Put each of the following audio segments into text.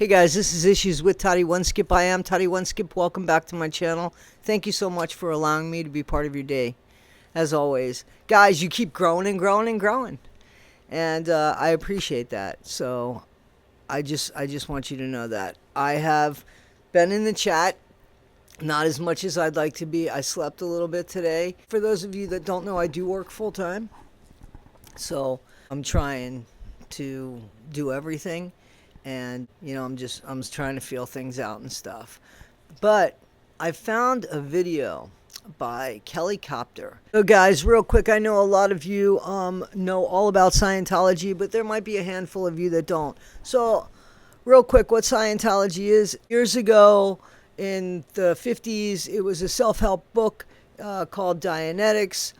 Hey guys, this is Issues with Toddy One Skip. I am Toddy One Skip. Welcome back to my channel. Thank you so much for allowing me to be part of your day. As always, guys, you keep growing and growing and growing, and I appreciate that. So I just want you to know that I have been in the chat, not as much as I'd like to be. I slept a little bit today. For those of you that don't know, I do work full time, so I'm trying to do everything. And, you know, I'm trying to feel things out and stuff. But I found a video by Kelli Copter. So guys, real quick, I know a lot of you know all about Scientology, but there might be a handful of you that don't. So real quick, what Scientology is: years ago in the 50s, it was a self-help book called Dianetics.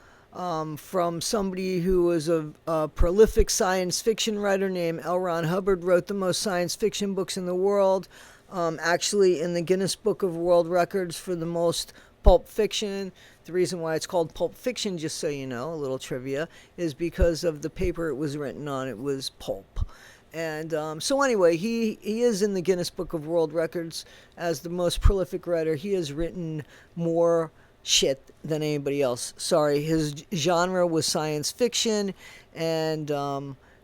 From somebody who was a prolific science fiction writer named L. Ron Hubbard. Wrote the most science fiction books in the world, actually in the Guinness Book of World Records for the most pulp fiction. The reason why it's called pulp fiction, just so you know, a little trivia, is because of the paper it was written on. It was pulp. And so anyway, he is in the Guinness Book of World Records as the most prolific writer. He has written more shit than anybody else. Sorry, his genre was science fiction, and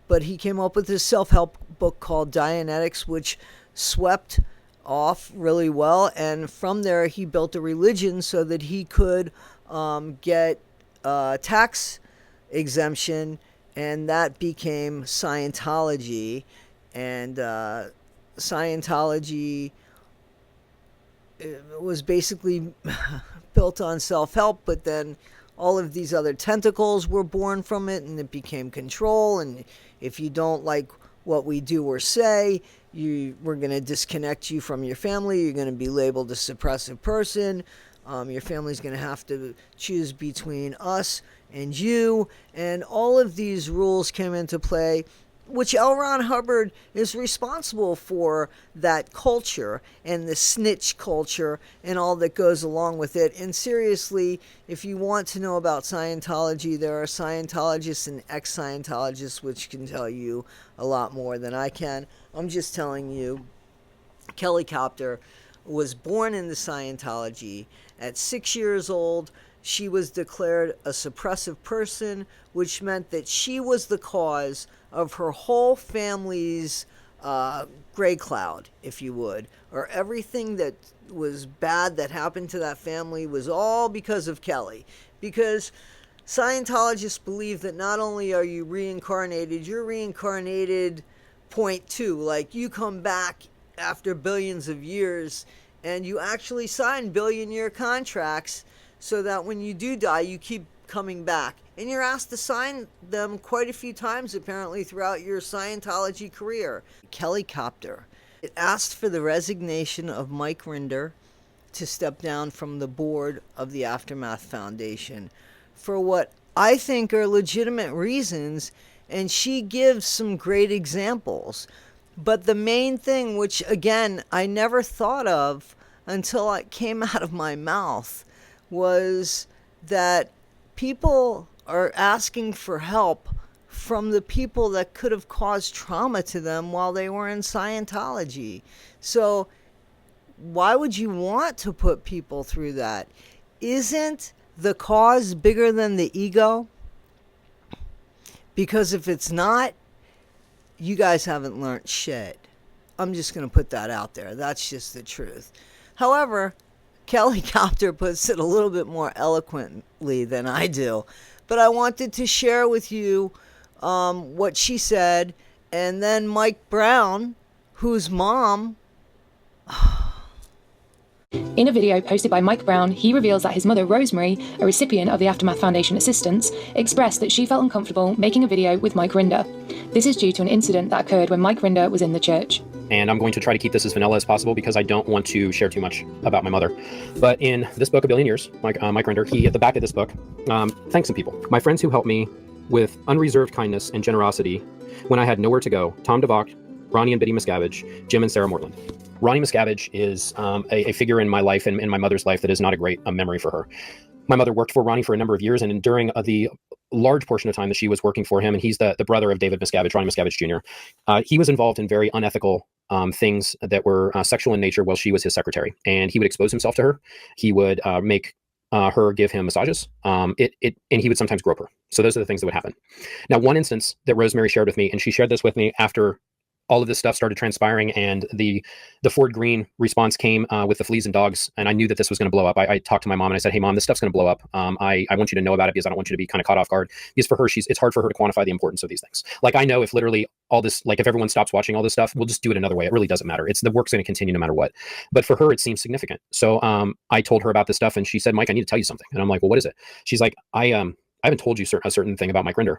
but he came up with this self-help book called Dianetics, which swept off really well, and from there he built a religion so that he could get tax exemption, and that became Scientology. And Scientology was basically built on self-help, but then all of these other tentacles were born from it, and it became control. And if you don't like what we do or say, we're going to disconnect you from your family. You're going to be labeled a suppressive person. Your family's going to have to choose between us and you. And all of these rules came into play, which L. Ron Hubbard is responsible for, that culture and the snitch culture and all that goes along with it. And seriously, if you want to know about Scientology, there are Scientologists and ex-Scientologists which can tell you a lot more than I can. I'm just telling you, Kelli Copter was born into Scientology. At 6 years old, she was declared a suppressive person, which meant that she was the cause of her whole family's gray cloud, if you would, or everything that was bad that happened to that family was all because of Kelli. Because Scientologists believe that not only are you reincarnated, you're reincarnated point two, like you come back after billions of years, and you actually sign billion-year contracts so that when you do die, you keep coming back. And you're asked to sign them quite a few times, apparently, throughout your Scientology career. Kelli Copter, it asked for the resignation of Mike Rinder to step down from the board of the Aftermath Foundation for what I think are legitimate reasons, and she gives some great examples. But the main thing, which, again, I never thought of until it came out of my mouth, was that people are asking for help from the people that could have caused trauma to them while they were in Scientology. So why would you want to put people through that? Isn't the cause bigger than the ego? Because if it's not, you guys haven't learned shit. I'm just going to put that out there. That's just the truth. However, Kelli Copter puts it a little bit more eloquently than I do. But I wanted to share with you what she said. And then Mike Brown, whose mom... In a video posted by Mike Brown, he reveals that his mother, Rosemary, a recipient of the Aftermath Foundation assistance, expressed that she felt uncomfortable making a video with Mike Rinder. This is due to an incident that occurred when Mike Rinder was in the church. And I'm going to try to keep this as vanilla as possible because I don't want to share too much about my mother. But in this book, A Billion Years, Mike Rinder, he, at the back of this book, thanks some people. My friends who helped me with unreserved kindness and generosity when I had nowhere to go: Tom DeVock, Ronnie and Biddy Miscavige, Jim and Sarah Mortland. Ronnie Miscavige is a figure in my life and in my mother's life that is not a great memory for her. My mother worked for Ronnie for a number of years, and during the large portion of time that she was working for him, and he's the brother of David Miscavige, Ronnie Miscavige Jr., he was involved in very unethical things that were sexual in nature while she was his secretary, and he would expose himself to her. He would make her give him massages. And he would sometimes grope her. So those are the things that would happen. Now, one instance that Rosemary shared with me, and she shared this with me after all of this stuff started transpiring, and the Ford Green response came with the fleas and dogs, and I knew that this was going to blow up. I talked to my mom and I said, "Hey, Mom, this stuff's going to blow up. I want you to know about it because I don't want you to be kind of caught off guard." Because for her, it's hard for her to quantify the importance of these things. Like, I know if literally all this, like if everyone stops watching all this stuff, we'll just do it another way. It really doesn't matter. The work's going to continue no matter what. But for her, it seems significant. So I told her about this stuff, and she said, "Mike, I need to tell you something." And I'm like, "Well, what is it?" She's like, I haven't told you a certain thing about Mike Rinder.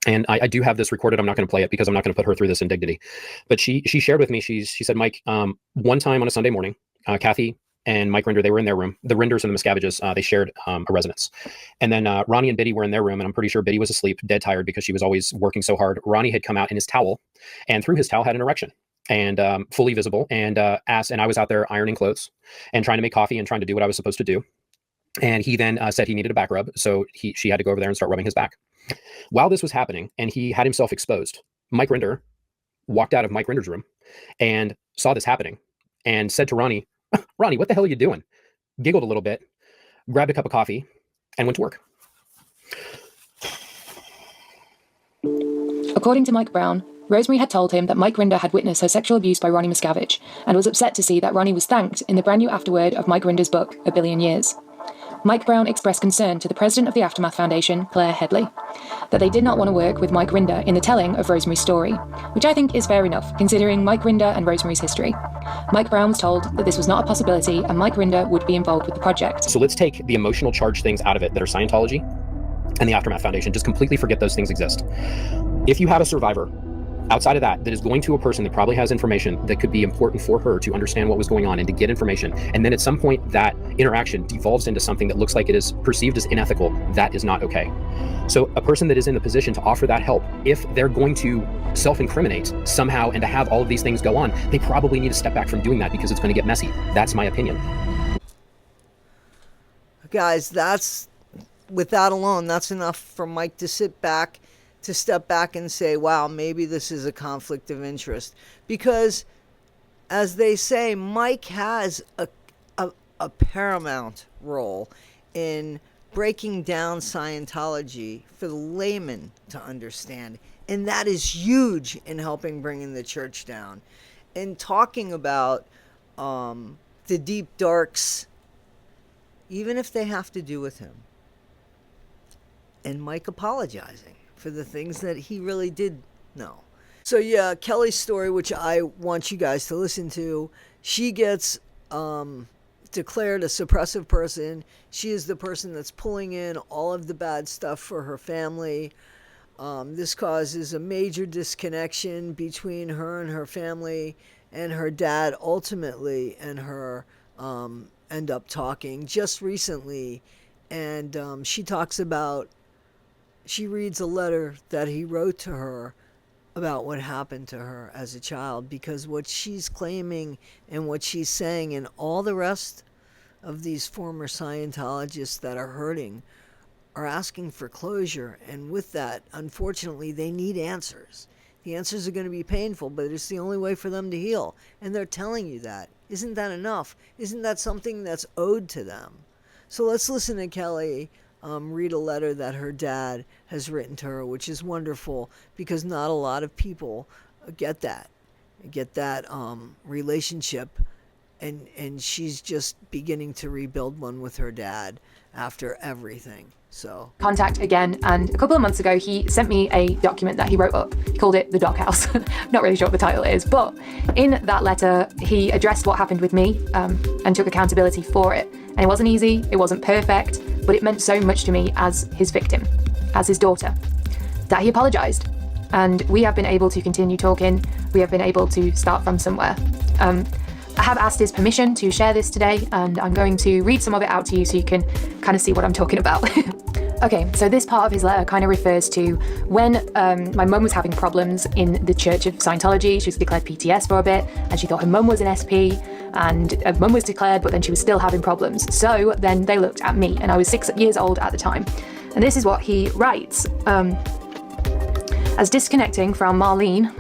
And I do have this recorded. I'm not going to play it because I'm not going to put her through this indignity. But she shared with me, she said, "Mike, one time on a Sunday morning, Kathy and Mike Rinder, they were in their room. The Rinders and the Miscaviges, they shared a residence. And then Ronnie and Biddy were in their room, and I'm pretty sure Biddy was asleep, dead tired because she was always working so hard. Ronnie had come out in his towel, and through his towel had an erection, and fully visible, and asked, and I was out there ironing clothes and trying to make coffee and trying to do what I was supposed to do. And he then said he needed a back rub, so she had to go over there and start rubbing his back. While this was happening and he had himself exposed, Mike Rinder walked out of Mike Rinder's room and saw this happening and said to Ronnie, "Ronnie, what the hell are you doing?" Giggled a little bit, grabbed a cup of coffee, and went to work. According to Mike Brown, Rosemary had told him that Mike Rinder had witnessed her sexual abuse by Ronnie Miscavige and was upset to see that Ronnie was thanked in the brand new afterword of Mike Rinder's book, A Billion Years. Mike Brown expressed concern to the president of the Aftermath Foundation, Claire Headley, that they did not want to work with Mike Rinder in the telling of Rosemary's story, which I think is fair enough, considering Mike Rinder and Rosemary's history. Mike Brown was told that this was not a possibility and Mike Rinder would be involved with the project. So let's take the emotional charge things out of it that are Scientology and the Aftermath Foundation. Just completely forget those things exist. If you have a survivor outside of that is going to a person that probably has information that could be important for her to understand what was going on and to get information, and then at some point that interaction devolves into something that looks like it is perceived as unethical, that is not okay. So a person that is in the position to offer that help, if they're going to self-incriminate somehow and to have all of these things go on, they probably need to step back from doing that because it's going to get messy. That's my opinion. Guys, with that alone, that's enough for Mike to step back and say, wow, maybe this is a conflict of interest. Because, as they say, Mike has a paramount role in breaking down Scientology for the layman to understand. And that is huge in helping bringing the church down. And talking about the deep darks, even if they have to do with him. And Mike apologizing for the things that he really did know. So yeah, Kelli's story, which I want you guys to listen to, she gets declared a suppressive person. She is the person that's pulling in all of the bad stuff for her family. This causes a major disconnection between her and her family, and her dad ultimately and her end up talking just recently. And she reads a letter that he wrote to her about what happened to her as a child, because what she's claiming and what she's saying and all the rest of these former Scientologists that are hurting are asking for closure. And with that, unfortunately, they need answers. The answers are going to be painful, but it's the only way for them to heal. And they're telling you that. Isn't that enough? Isn't that something that's owed to them? So let's listen to Kelli read a letter that her dad has written to her, which is wonderful because not a lot of people get that relationship, and she's just beginning to rebuild one with her dad after everything. So Contact again, and a couple of months ago he sent me a document that he wrote up. He called it The Doghouse. Not really sure what the title is, but in that letter he addressed what happened with me and took accountability for it. And it wasn't easy, it wasn't perfect, but it meant so much to me as his victim, as his daughter, that he apologised. And we have been able to continue talking. We have been able to start from somewhere. I have asked his permission to share this today, and I'm going to read some of it out to you so you can kind of see what I'm talking about. Okay, so this part of his letter kind of refers to when my mum was having problems in the Church of Scientology. She was declared PTS for a bit, and she thought her mum was an SP, and her mum was declared, but then she was still having problems. So then they looked at me, and I was 6 years old at the time. And this is what he writes. As disconnecting from Marlene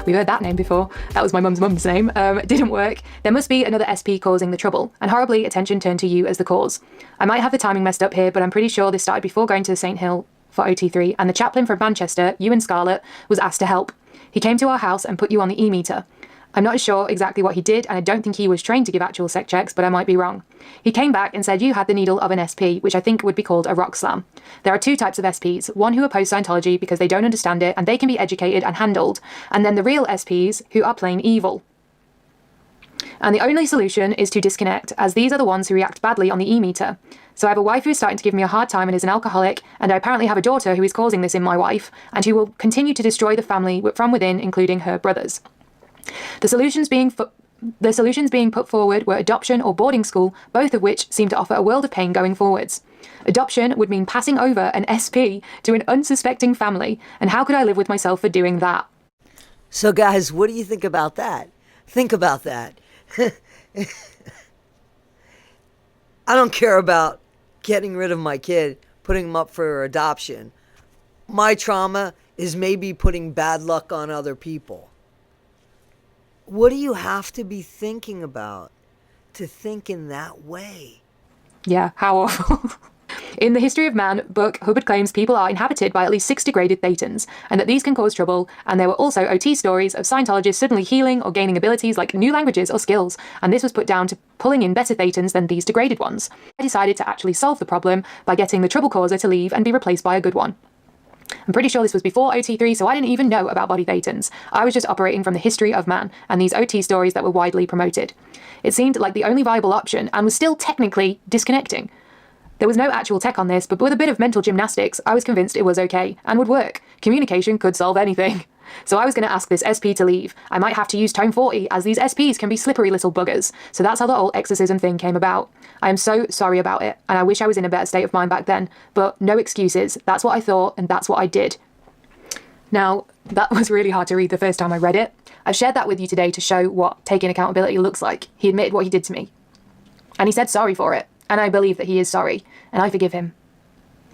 We've heard that name before. That was my mum's name. It didn't work. There must be another SP causing the trouble, and horribly attention turned to you as the cause. I might have the timing messed up here, but I'm pretty sure this started before going to the St. Hill for OT3, and the chaplain from Manchester, you and Scarlett, was asked to help. He came to our house and put you on the e-meter. I'm not sure exactly what he did, and I don't think he was trained to give actual sex checks, but I might be wrong. He came back and said you had the needle of an SP, which I think would be called a rock slam. There are two types of SPs, one who oppose Scientology because they don't understand it and they can be educated and handled, and then the real SPs who are plain evil. And the only solution is to disconnect, as these are the ones who react badly on the e-meter. So I have a wife who is starting to give me a hard time and is an alcoholic, and I apparently have a daughter who is causing this in my wife, and who will continue to destroy the family from within, including her brothers. The solutions being put forward were adoption or boarding school, both of which seem to offer a world of pain going forwards. Adoption would mean passing over an SP to an unsuspecting family, and how could I live with myself for doing that? So guys, what do you think about that? Think about that. I don't care about getting rid of my kid, putting him up for adoption. My trauma is maybe putting bad luck on other people. What do you have to be thinking about to think in that way? Yeah, how awful. In the History of Man book, Hubbard claims people are inhabited by at least 6 degraded Thetans, and that these can cause trouble, and there were also OT stories of Scientologists suddenly healing or gaining abilities like new languages or skills, and this was put down to pulling in better Thetans than these degraded ones. I decided to actually solve the problem by getting the trouble causer to leave and be replaced by a good one. I'm pretty sure this was before OT3, so I didn't even know about body Thetans. I was just operating from the History of Man and these OT stories that were widely promoted. It seemed like the only viable option and was still technically disconnecting. There was no actual tech on this, but with a bit of mental gymnastics, I was convinced it was okay and would work. Communication could solve anything. So I was going to ask this SP to leave. I might have to use Tone 40, as these SPs can be slippery little buggers. So that's how the whole exorcism thing came about. I am so sorry about it, and I wish I was in a better state of mind back then. But no excuses. That's what I thought, and that's what I did. Now, that was really hard to read the first time I read it. I've shared that with you today to show what taking accountability looks like. He admitted what he did to me. And he said sorry for it. And I believe that he is sorry, and I forgive him.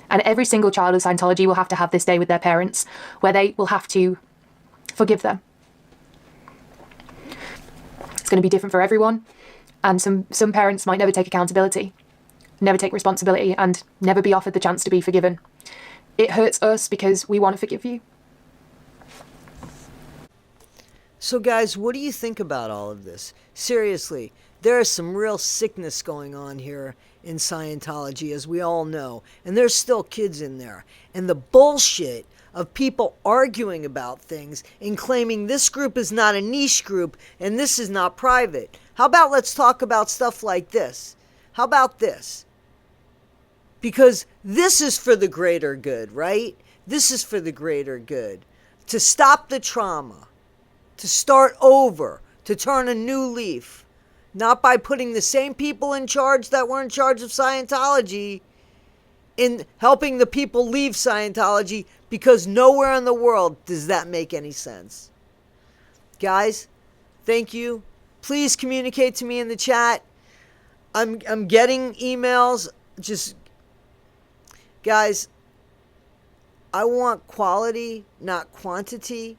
And every single child of Scientology will have to have this day with their parents, where they will have to forgive them. It's going to be different for everyone, and some parents might never take accountability, never take responsibility, and never be offered the chance to be forgiven. It hurts us because we want to forgive you. So guys, what do you think about all of this? Seriously, there is some real sickness going on here in Scientology, as we all know. And there's still kids in there. And the bullshit of people arguing about things and claiming this group is not a niche group and this is not private. How about let's talk about stuff like this? How about this? Because this is for the greater good, right? This is for the greater good. To stop the trauma. To start over. To turn a new leaf. Not by putting the same people in charge that were in charge of Scientology in helping the people leave Scientology, because nowhere in the world does that make any sense. Guys, thank you. Please communicate to me in the chat. I'm getting emails. Just, guys, I want quality, not quantity.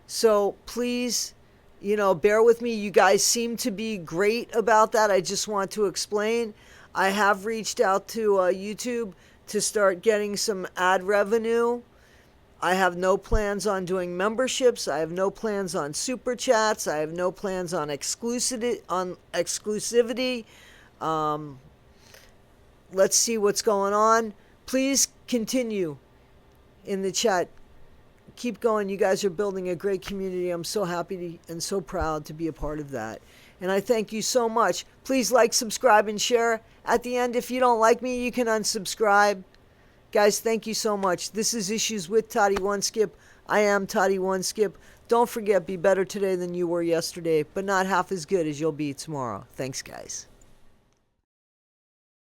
So please, bear with me. You guys seem to be great about that. I just want to explain. I have reached out to YouTube to start getting some ad revenue. I have no plans on doing memberships. I have no plans on super chats. I have no plans on exclusivity. Let's see what's going on. Please continue in the chat. Keep going. You guys are building a great community. I'm so happy and so proud to be a part of that. And I thank you so much. Please like, subscribe, and share. At the end, if you don't like me, you can unsubscribe. Guys, thank you so much. This is Issues with Toddy One Skip. I am Toddy One Skip. Don't forget, be better today than you were yesterday, but not half as good as you'll be tomorrow. Thanks, guys.